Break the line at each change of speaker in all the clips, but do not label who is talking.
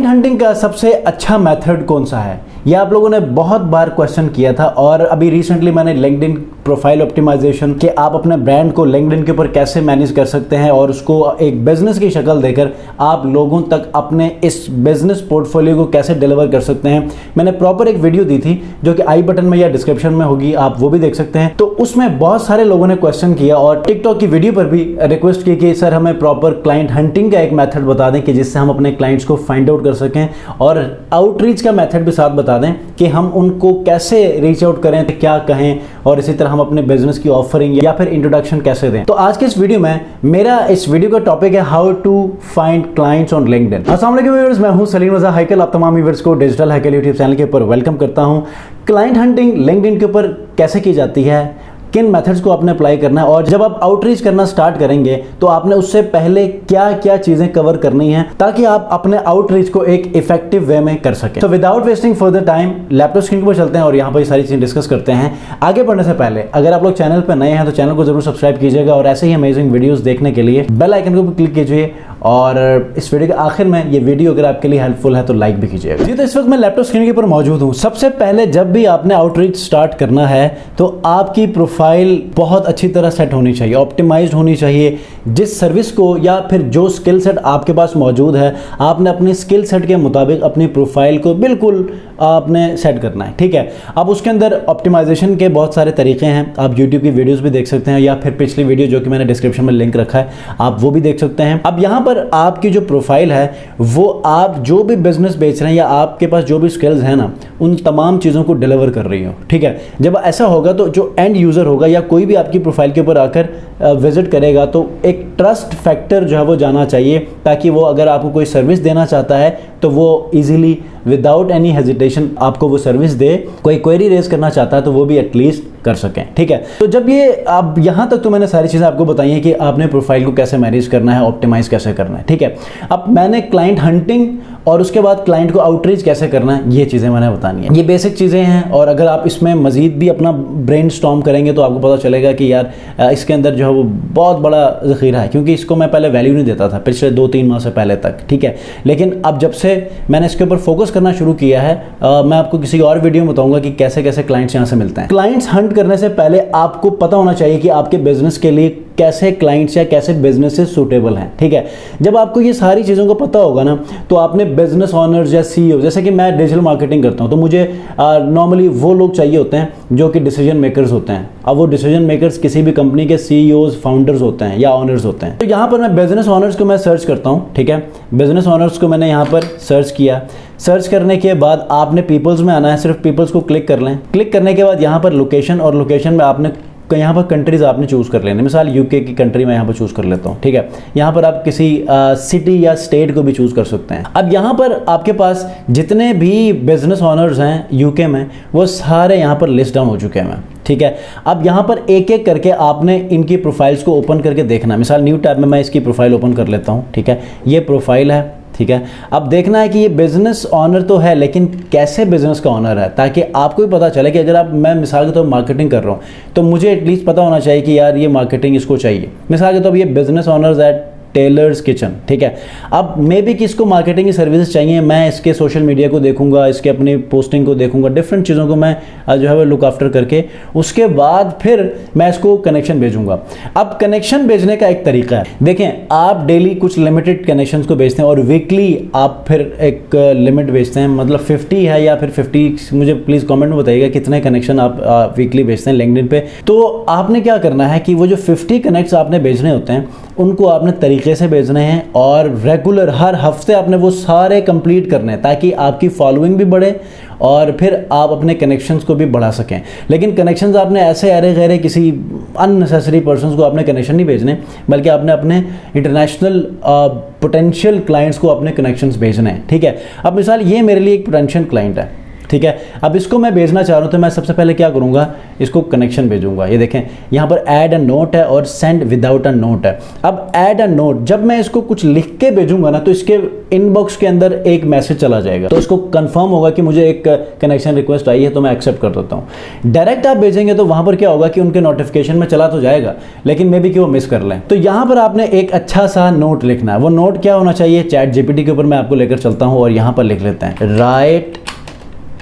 Client hunting का सबसे अच्छा मेथड कौन सा है, ये आप लोगों ने बहुत बार क्वेश्चन किया था। और अभी रिसेंटली मैंने लिंक्डइन प्रोफाइल ऑप्टिमाइजेशन के आप अपने ब्रांड को लिंक्डइन के ऊपर कैसे मैनेज कर सकते हैं और उसको एक बिजनेस की शक्ल देकर आप लोगों तक अपने इस बिजनेस पोर्टफोलियो को कैसे डिलीवर कर सकते हैं, मैंने प्रॉपर एक वीडियो दी थी जो कि आई बटन में या डिस्क्रिप्शन में होगी, आप वो भी देख सकते हैं। तो उसमें बहुत सारे लोगों ने क्वेश्चन किया और टिकटॉक की वीडियो पर भी रिक्वेस्ट की कि सर हमें प्रॉपर क्लाइंट हंटिंग का एक मेथड बता दें कि जिससे हम अपने क्लाइंट्स को फाइंड आउट कर सकें और आउटरीच का मेथड भी साथ बता दें कि हम उनको कैसे रीच आउट करें, क्या कहें और इसी तरह हम अपने बिजनेस की ऑफरिंग या फिर इंट्रोडक्शन कैसे दें। तो आज के इस वीडियो में मेरा इस वीडियो का टॉपिक है how to find clients on LinkedIn. अस्सलाम वालेकुम व्यूअर्स, मैं हूं सलीम रजा हैकल। आप तमाम व्यूअर्स को डिजिटल हैकल यूट्यूब चैनल के ऊपर वेलकम करता हूं। क्लाइंट हंटिंग लिंक्डइन के ऊपर कैसे की जाती है, किन मेथड्स को आपने अप्लाई करना है और जब आप आउटरीच करना स्टार्ट करेंगे तो आपने उससे पहले क्या क्या चीजें कवर करनी है ताकि आप अपने आउटरीच को एक इफेक्टिव वे में कर सकें। तो without wasting further time laptop screen पर चलते हैं और यहाँ पर सारी चीजें डिस्कस करते हैं। आगे बढ़ने से पहले अगर आप लोग चैनल पर नए हैं तो चैनल को जरूर सब्सक्राइब कीजिएगा और ऐसे ही अमेजिंग वीडियोस देखने के लिए बेल आइकन को भी क्लिक कीजिए और इस वीडियो के आखिर में ये वीडियो अगर आपके लिए हेल्पफुल है तो लाइक भी कीजिएगा। जी, तो इस वक्त मैं लैपटॉप स्क्रीन के ऊपर मौजूद हूँ। सबसे पहले जब भी आपने आउटरीच स्टार्ट करना है तो आपकी प्रोफाइल बहुत अच्छी तरह सेट होनी चाहिए, ऑप्टिमाइज्ड होनी चाहिए। जिस सर्विस को या फिर जो स्किल सेट आपके पास मौजूद है आपने अपने स्किल सेट के मुताबिक अपनी प्रोफाइल को बिल्कुल आपने सेट करना है, ठीक है। अब उसके अंदर ऑप्टिमाइजेशन के बहुत सारे तरीके हैं, आप यूट्यूब की वीडियोस भी देख सकते हैं या फिर पिछली वीडियो जो कि मैंने डिस्क्रिप्शन में लिंक रखा है आप वो भी देख सकते हैं। अब यहाँ पर आपकी जो प्रोफाइल है वो आप जो भी बिजनेस बेच रहे हैं या आपके पास जो भी स्किल्स हैं ना उन तमाम चीज़ों को डिलीवर कर रही हो, ठीक है। जब ऐसा होगा तो जो एंड यूज़र होगा या कोई भी आपकी प्रोफाइल के ऊपर आकर विजिट करेगा तो एक ट्रस्ट फैक्टर जो है वो जाना चाहिए ताकि वो अगर आपको कोई सर्विस देना चाहता है तो वो इजीली विदाउट एनी हेजिटेशन आपको वो सर्विस दे। कोई क्वेरी रेज करना चाहता है तो वो भी एटलीस्ट कर सकें, ठीक है। तो जब ये अब यहाँ तक तो मैंने सारी चीज़ें आपको बताई हैं कि आपने प्रोफाइल को कैसे मैनेज करना है, ऑप्टिमाइज कैसे करना है, ठीक है। अब मैंने क्लाइंट हंटिंग और उसके बाद क्लाइंट को आउटरीच कैसे करना है ये चीज़ें मैंने बतानी है। ये बेसिक चीज़ें हैं और अगर आप इसमें मजीद भी अपना ब्रेनस्टॉर्म करेंगे तो आपको पता चलेगा कि यार इसके अंदर जो है वो बहुत बड़ा ज़ख़ीरा है, क्योंकि इसको मैं पहले वैल्यू नहीं देता था पिछले 2-3 माह से पहले तक, ठीक है। लेकिन अब जब से मैंने इसके ऊपर फोकस करना शुरू किया है मैं आपको किसी और वीडियो में बताऊंगा कि कैसे कैसे क्लाइंट्स यहाँ से मिलते हैं। क्लाइंट्स हंट करने से पहले आपको पता होना चाहिए कि आपके बिजनेस के लिए कैसे क्लाइंट्स या कैसे बिजनेसेस सूटेबल हैं, ठीक है। जब आपको ये सारी चीज़ों को पता होगा ना तो आपने बिजनेस ऑनर्स या सीईओ, जैसे कि मैं डिजिटल मार्केटिंग करता हूँ तो मुझे नॉर्मली वो लोग चाहिए होते हैं जो कि डिसीजन मेकर्स होते हैं। अब वो डिसीजन मेकर्स किसी भी कंपनी के सीईओज, फाउंडर्स होते हैं या ऑनर्स होते हैं। तो यहाँ पर मैं बिजनेस ऑनर्स को मैं सर्च करता हूँ, ठीक है। बिजनेस ऑनर्स को मैंने यहाँ पर सर्च किया। सर्च करने के बाद आपने पीपल्स में आना है, सिर्फ पीपल्स को क्लिक कर लें। क्लिक करने के बाद यहाँ पर लोकेशन, और लोकेशन में आपने यहाँ पर कंट्रीज आपने चूज़ कर लेनी। मिसाल यूके की कंट्री मैं यहाँ पर चूज़ कर लेता हूँ, ठीक है। यहाँ पर आप किसी सिटी या स्टेट को भी चूज़ कर सकते हैं। अब यहाँ पर आपके पास जितने भी बिजनेस ऑनर्स हैं यूके में वो सारे यहाँ पर लिस्ट डाउन हो चुके हैं, ठीक है। अब यहाँ पर एक एक करके आपने इनकी प्रोफाइल्स को ओपन करके देखना। मिसाल न्यू टैब में मैं इसकी प्रोफाइल ओपन कर लेता हूँ, ठीक है। ये प्रोफाइल है, ठीक है। अब देखना है कि ये बिजनेस ऑनर तो है लेकिन कैसे बिजनेस का ऑनर है, ताकि आपको भी पता चले कि अगर मैं मिसाल के तौर पर मार्केटिंग कर रहा हूँ तो मुझे एटलीस्ट पता होना चाहिए कि यार ये मार्केटिंग इसको चाहिए। मिसाल के तौर पर ये business owners at Taylor's Kitchen, ठीक है। अब मे बी किसको मार्केटिंग की सर्विसेज चाहिए, मैं इसके सोशल मीडिया को देखूंगा, इसके अपनी पोस्टिंग को देखूंगा, डिफरेंट चीज़ों को मैं जो है वो लुक आफ्टर करके उसके बाद फिर मैं इसको कनेक्शन भेजूंगा। अब कनेक्शन भेजने का एक तरीका है, देखें आप डेली कुछ लिमिटेड कनेक्शंस को भेजते हैं और वीकली आप फिर एक लिमिट भेजते हैं, मतलब 50 है या फिर 50, मुझे प्लीज़ कमेंट में बताइएगा कितने कनेक्शन आप वीकली भेजते हैं लिंक्डइन पे। तो आपने क्या करना है कि वो जो 50 कनेक्ट्स आपने भेजने होते हैं उनको आपने तरीके से भेजने हैं और रेगुलर हर हफ्ते आपने वो सारे कंप्लीट करने हैं ताकि आपकी फॉलोइंग भी बढ़े और फिर आप अपने कनेक्शंस को भी बढ़ा सकें। लेकिन कनेक्शंस आपने ऐसे अरे गहरे किसी अननेसेसरी पर्सन्स को आपने कनेक्शन नहीं भेजने, बल्कि आपने अपने इंटरनेशनल पोटेंशियल क्लाइंट्स को अपने कनेक्शंस भेजने हैं, ठीक है। अब मिसाल ये मेरे लिए एक पोटेंशियल क्लाइंट है ठीक है। अब इसको मैं भेजना चाह रहा हूँ तो मैं सबसे पहले क्या करूँगा, इसको कनेक्शन भेजूंगा। ये देखें यहाँ पर ऐड अ नोट है और सेंड विदाउट अ नोट है। अब ऐड अ नोट, जब मैं इसको कुछ लिख के भेजूंगा ना तो इसके इनबॉक्स के अंदर एक मैसेज चला जाएगा, तो इसको कंफर्म होगा कि मुझे एक कनेक्शन रिक्वेस्ट आई है, तो मैं एक्सेप्ट कर देता हूँ। डायरेक्ट आप भेजेंगे तो वहाँ पर क्या होगा कि उनके नोटिफिकेशन में चला तो जाएगा, लेकिन मे बी कि वो मिस कर लें। तो यहाँ पर आपने एक अच्छा सा नोट लिखना है। वो नोट क्या होना चाहिए, चैट जीपीटी के ऊपर मैं आपको लेकर चलता हूँ और यहाँ पर लिख लेते हैं, right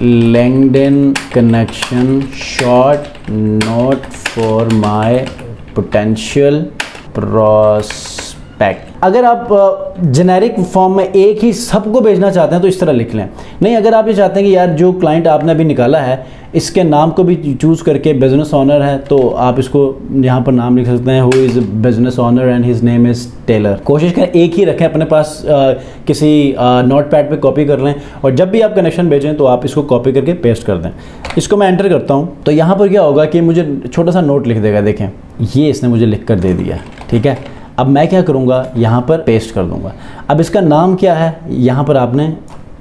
LinkedIn connection short note for my potential prospect। अगर आप जेनेरिक फॉर्म में एक ही सबको भेजना चाहते हैं तो इस तरह लिख लें। नहीं, अगर आप ये चाहते हैं कि यार जो क्लाइंट आपने अभी निकाला है इसके नाम को भी चूज़ करके बिजनेस ऑनर है, तो आप इसको यहाँ पर नाम लिख सकते हैं, who is business owner and his name is Taylor. कोशिश करें एक ही रखें अपने पास, किसी नोट पैड पर कॉपी कर लें और जब भी आप कनेक्शन भेजें तो आप इसको कॉपी करके पेस्ट कर दें। इसको मैं एंटर करता हूँ तो यहाँ पर क्या होगा कि मुझे छोटा सा नोट लिख देगा। देखें ये इसने मुझे लिख कर दे दिया, ठीक है। अब मैं क्या करूँगा, यहाँ पर पेस्ट कर दूँगा। अब इसका नाम क्या है, यहाँ पर आपने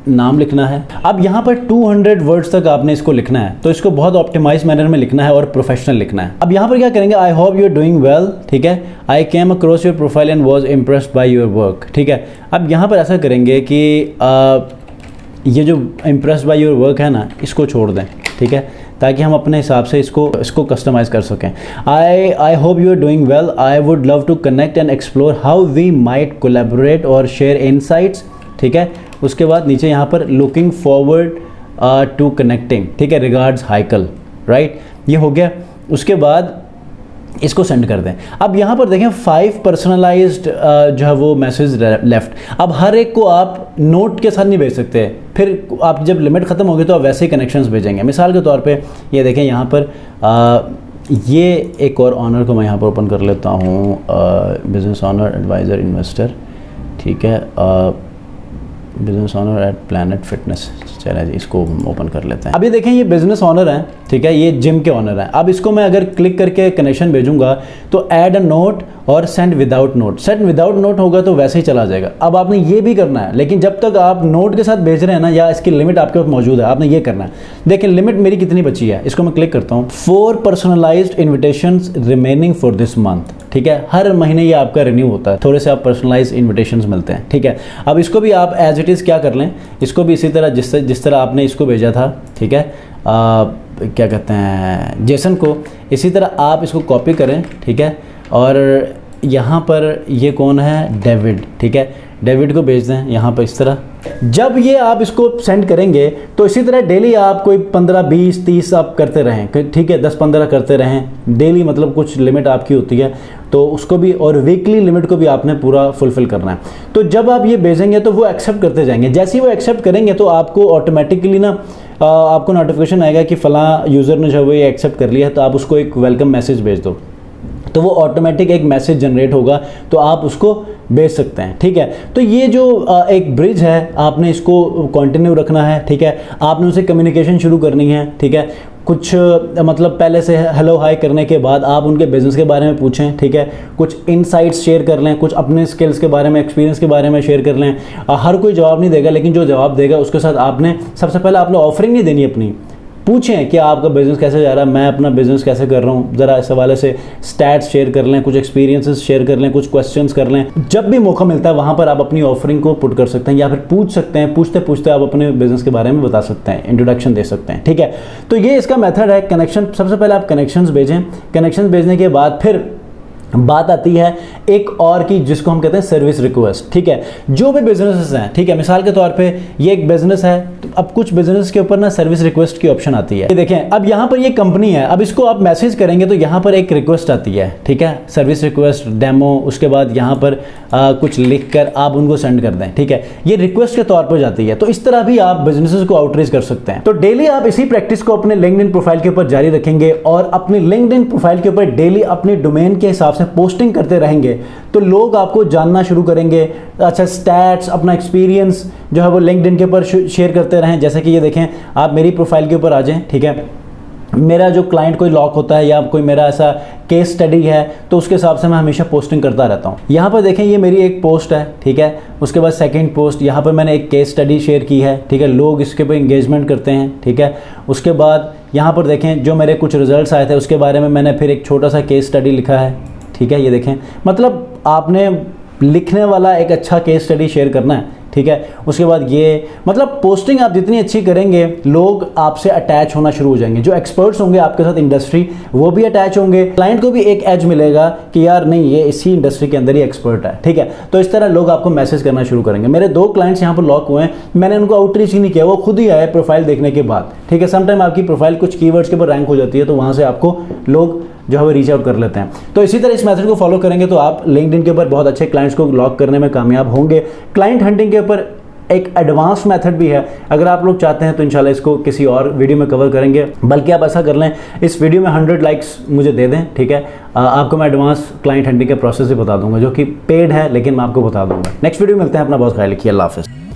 नाम लिखना है। अब यहाँ पर 200 वर्ड्स तक आपने इसको लिखना है, तो इसको बहुत ऑप्टिमाइज मैनर में लिखना है और प्रोफेशनल लिखना है। अब यहाँ पर क्या करेंगे, I hope you are doing well, ठीक है, I came across your profile and was impressed by your work, ठीक है। अब यहाँ पर ऐसा करेंगे कि ये जो इम्प्रेस्ड बाई योर वर्क है ना, इसको छोड़ दें, ठीक है, ताकि हम अपने हिसाब से इसको कस्टमाइज़ कर सकें। I hope you are doing well, I would love to connect and explore how we might collaborate और शेयर इनसाइट्स, ठीक है। उसके बाद नीचे यहाँ पर लुकिंग फॉरवर्ड टू कनेक्टिंग, ठीक है, रिगार्ड्स हाइकल, राइट, ये हो गया। उसके बाद इसको सेंड कर दें। अब यहाँ पर देखें 5 पर्सनलाइज्ड जो है वो मैसेज लेफ्ट। अब हर एक को आप नोट के साथ नहीं भेज सकते, फिर आप जब लिमिट ख़त्म होगी तो आप वैसे ही कनेक्शंस भेजेंगे। मिसाल के तौर पे ये देखें यहाँ पर ये एक और ऑनर को मैं यहाँ पर ओपन कर लेता हूँ, बिजनेस ऑनर एडवाइज़र इन्वेस्टर, ठीक है, business owner at Planet Fitness. चलिए जी इसको ओपन कर लेते हैं। अभी देखें ये बिजनेस ऑनर हैं, ठीक है, ये जिम के ऑनर हैं। अब इसको मैं अगर क्लिक करके कनेक्शन भेजूंगा तो ऐड अ नोट और send without note. Send without note होगा तो वैसे ही चला जाएगा। अब आपने ये भी करना है, लेकिन जब तक आप नोट के साथ भेज रहे हैं ना, या इसकी लिमिट आपके पास मौजूद है, आपने ये करना है। देखिए लिमिट मेरी कितनी बची है, इसको मैं क्लिक करता हूँ, 4 personalised invitations remaining for this month, ठीक है। हर महीने ये आपका रिन्यू होता है, थोड़े से आप पर्सनलाइज्ड इन्विटेशंस मिलते हैं, ठीक है। अब इसको भी आप एज इट इज़ क्या कर लें, इसको भी इसी तरह जिस तरह आपने इसको भेजा था, ठीक है, क्या कहते हैं जेसन को, इसी तरह आप इसको कॉपी करें, ठीक है। और यहाँ पर ये कौन है, डेविड, ठीक है, डेविड को भेज दें यहाँ पर इस तरह। जब ये आप इसको सेंड करेंगे तो इसी तरह डेली आप कोई 15, 20, 30 आप करते रहें, ठीक है, 10-15 करते रहें डेली, मतलब कुछ लिमिट आपकी होती है तो उसको भी, और वीकली लिमिट को भी आपने पूरा फुलफिल करना है। तो जब आप ये भेजेंगे तो वो एक्सेप्ट करते जाएंगे। जैसे ही वो एक्सेप्ट करेंगे तो आपको ऑटोमेटिकली ना आपको नोटिफिकेशन आएगा कि फ़लाँ यूज़र ने जो है वो ये एक्सेप्ट कर लिया है, तो आप उसको एक वेलकम मैसेज भेज दो, तो वो ऑटोमेटिक एक मैसेज जनरेट होगा, तो आप उसको भेज सकते हैं, ठीक है। तो ये जो एक ब्रिज है, आपने इसको कंटिन्यू रखना है, ठीक है। आपने उसे कम्युनिकेशन शुरू करनी है, ठीक है। कुछ मतलब पहले से हेलो हाय करने के बाद आप उनके बिज़नेस के बारे में पूछें, ठीक है। कुछ इनसाइट्स शेयर कर लें, कुछ अपने स्किल्स के बारे में, एक्सपीरियंस के बारे में शेयर कर लें। हर कोई जवाब नहीं देगा, लेकिन जो जवाब देगा उसके साथ आपने सबसे पहले आपने ऑफरिंग नहीं देनी अपनी, पूछें कि आपका बिज़नेस कैसे जा रहा है, मैं अपना बिज़नेस कैसे कर रहा हूँ, ज़रा इस हवाले से स्टैट्स शेयर कर लें, कुछ एक्सपीरियंसेस शेयर कर लें, कुछ क्वेश्चंस कर लें। जब भी मौका मिलता है वहाँ पर आप अपनी ऑफरिंग को पुट कर सकते हैं, या फिर पूछ सकते हैं, पूछते पूछते आप अपने बिज़नेस के बारे में बता सकते हैं, इंट्रोडक्शन दे सकते हैं, ठीक है। तो ये इसका मेथड है कनेक्शन। सबसे पहले आप कनेक्शंस भेजें, कनेक्शंस भेजने के बाद फिर बात आती है एक और की, जिसको हम कहते हैं सर्विस रिक्वेस्ट, ठीक है। जो भी बिजनेसेस हैं, ठीक है, मिसाल के तौर पे ये एक बिजनेस है, तो अब कुछ बिजनेस के ऊपर ना सर्विस रिक्वेस्ट की ऑप्शन आती है। देखें अब यहाँ पर ये कंपनी है, अब इसको आप मैसेज करेंगे तो यहाँ पर एक रिक्वेस्ट आती है, ठीक है, सर्विस रिक्वेस्ट डेमो। उसके बाद यहाँ पर कुछ लिख कर आप उनको सेंड कर दें, ठीक है, ये रिक्वेस्ट के तौर पर जाती है। तो इस तरह भी आप बिजनेसेस को आउटरीच कर सकते हैं। तो डेली आप इसी प्रैक्टिस को अपने लिंक्डइन प्रोफाइल के ऊपर जारी रखेंगे और अपनी लिंक्डइन प्रोफाइल के ऊपर डेली अपने डोमेन के हिसाब से पोस्टिंग करते रहेंगे, तो लोग आपको जानना शुरू करेंगे। अच्छा, स्टैट्स, अपना एक्सपीरियंस जो है वो लिंक्डइन के ऊपर शेयर करते रहें। जैसे कि ये देखें, आप मेरी प्रोफाइल के ऊपर आ जाएं, ठीक है, मेरा जो क्लाइंट कोई लॉक होता है या कोई मेरा ऐसा केस स्टडी है तो उसके हिसाब से मैं हमेशा पोस्टिंग करता रहता हूँ। यहाँ पर देखें ये मेरी एक पोस्ट है, ठीक है। उसके बाद सेकंड पोस्ट, यहाँ पर मैंने एक केस स्टडी शेयर की है, ठीक है। लोग इसके पर इंगेजमेंट करते हैं, ठीक है। उसके बाद यहाँ पर देखें जो मेरे कुछ रिजल्ट्स आए थे उसके बारे में मैंने फिर एक छोटा सा केस स्टडी लिखा है, ठीक है। ये देखें, मतलब आपने लिखने वाला एक अच्छा केस स्टडी शेयर करना है, ठीक है। उसके बाद ये मतलब पोस्टिंग आप जितनी अच्छी करेंगे लोग आपसे अटैच होना शुरू हो जाएंगे। जो एक्सपर्ट्स होंगे आपके साथ इंडस्ट्री, वो भी अटैच होंगे। क्लाइंट को भी एक एज मिलेगा कि यार नहीं, ये इसी इंडस्ट्री के अंदर ही एक्सपर्ट है, ठीक है। तो इस तरह लोग आपको मैसेज करना शुरू करेंगे। मेरे 2 क्लाइंट्स यहाँ पर लॉक हुए हैं, मैंने उनको आउटरीच ही नहीं किया, वो खुद ही आए प्रोफाइल देखने के बाद, ठीक है। समटाइम आपकी प्रोफाइल कुछ कीवर्ड्स के ऊपर रैंक हो जाती है तो वहाँ से आपको लोग जो है वो रीच आउट कर लेते हैं। तो इसी तरह इस मेथड को फॉलो करेंगे तो आप लिंक्डइन के ऊपर बहुत अच्छे क्लाइंट्स को लॉक करने में कामयाब होंगे। क्लाइंट हंटिंग के ऊपर एक एडवांस मेथड भी है, अगर आप लोग चाहते हैं तो इंशाल्लाह इसको किसी और वीडियो में कवर करेंगे। बल्कि आप ऐसा कर लें, इस वीडियो में 100 लाइक्स मुझे दे दें, ठीक है। आपको मैं एडवांस क्लाइंट हंटिंग के प्रोसेस भी बता दूंगा जो कि पेड है, लेकिन मैं आपको बता दूंगा। नेक्स्ट वीडियो मिलते हैं, अपना बहुत ख्याल रखिए, अल्लाह हाफिज़।